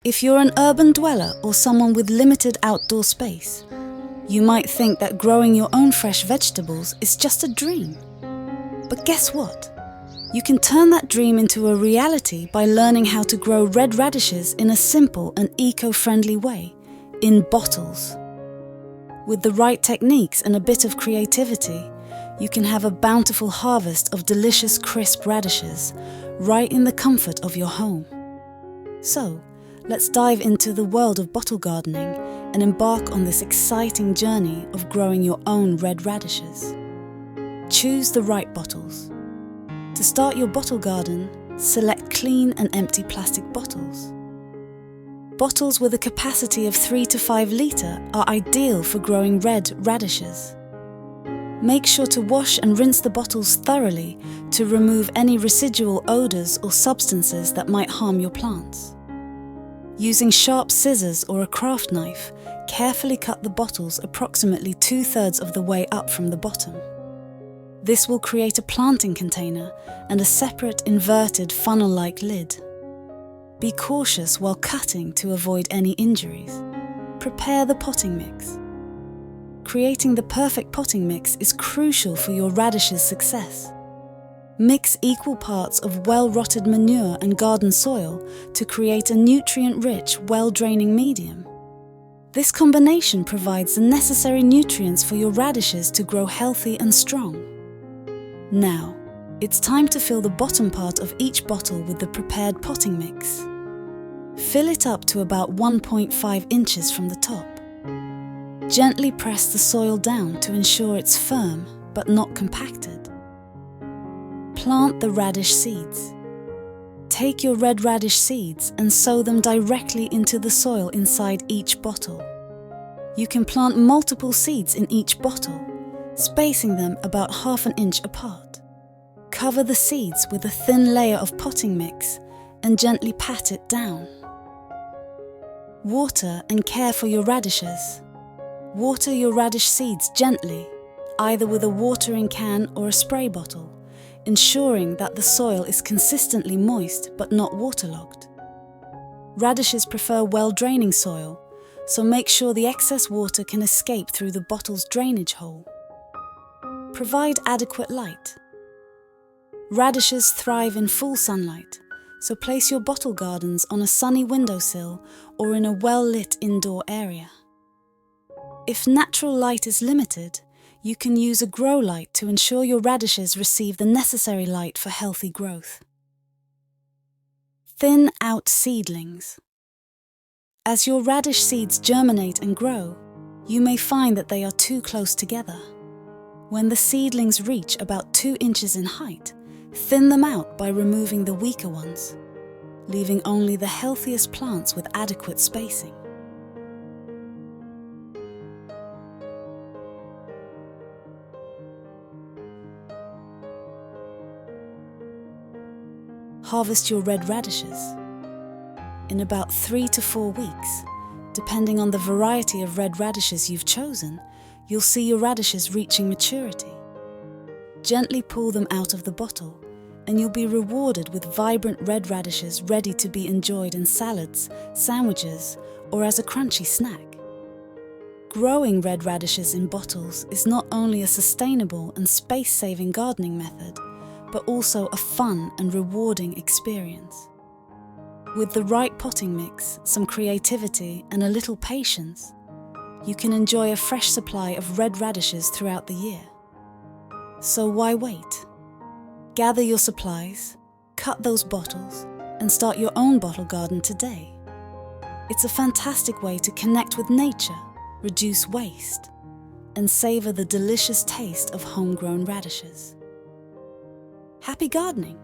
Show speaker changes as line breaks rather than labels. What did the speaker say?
If you're an urban dweller or someone with limited outdoor space, you might think that growing your own fresh vegetables is just a dream. But guess what? You can turn that dream into a reality by learning how to grow red radishes in a simple and eco-friendly way, in bottles. With the right techniques and a bit of creativity, you can have a bountiful harvest of delicious crisp radishes right in the comfort of your home. So, let's dive into the world of bottle gardening and embark on this exciting journey of growing your own red radishes. Choose the right bottles. To start your bottle garden, select clean and empty plastic bottles. Bottles with a capacity of 3 to 5 litre are ideal for growing red radishes. Make sure to wash and rinse the bottles thoroughly to remove any residual odours or substances that might harm your plants. Using sharp scissors or a craft knife, carefully cut the bottles approximately 2/3 of the way up from the bottom. This will create a planting container and a separate inverted funnel-like lid. Be cautious while cutting to avoid any injuries. Prepare the potting mix. Creating the perfect potting mix is crucial for your radish's success. Mix equal parts of well-rotted manure and garden soil to create a nutrient-rich, well-draining medium. This combination provides the necessary nutrients for your radishes to grow healthy and strong. Now, it's time to fill the bottom part of each bottle with the prepared potting mix. Fill it up to about 1.5 inches from the top. Gently press the soil down to ensure it's firm but not compacted. Plant the radish seeds. Take your red radish seeds and sow them directly into the soil inside each bottle. You can plant multiple seeds in each bottle, spacing them about 1/2 inch apart. Cover the seeds with a thin layer of potting mix and gently pat it down. Water and care for your radishes. Water your radish seeds gently, either with a watering can or a spray bottle, ensuring that the soil is consistently moist but not waterlogged. Radishes prefer well-draining soil, so make sure the excess water can escape through the bottle's drainage hole. Provide adequate light. Radishes thrive in full sunlight, so place your bottle gardens on a sunny windowsill or in a well-lit indoor area. If natural light is limited, you can use a grow light to ensure your radishes receive the necessary light for healthy growth. Thin out seedlings. As your radish seeds germinate and grow, you may find that they are too close together. When the seedlings reach about 2 inches in height, thin them out by removing the weaker ones, leaving only the healthiest plants with adequate spacing. Harvest your red radishes. In about 3 to 4 weeks, depending on the variety of red radishes you've chosen, you'll see your radishes reaching maturity. Gently pull them out of the bottle, and you'll be rewarded with vibrant red radishes ready to be enjoyed in salads, sandwiches, or as a crunchy snack. Growing red radishes in bottles is not only a sustainable and space-saving gardening method, but also a fun and rewarding experience. With the right potting mix, some creativity, and a little patience, you can enjoy a fresh supply of red radishes throughout the year. So why wait? Gather your supplies, cut those bottles, and start your own bottle garden today. It's a fantastic way to connect with nature, reduce waste, and savor the delicious taste of homegrown radishes. Happy gardening!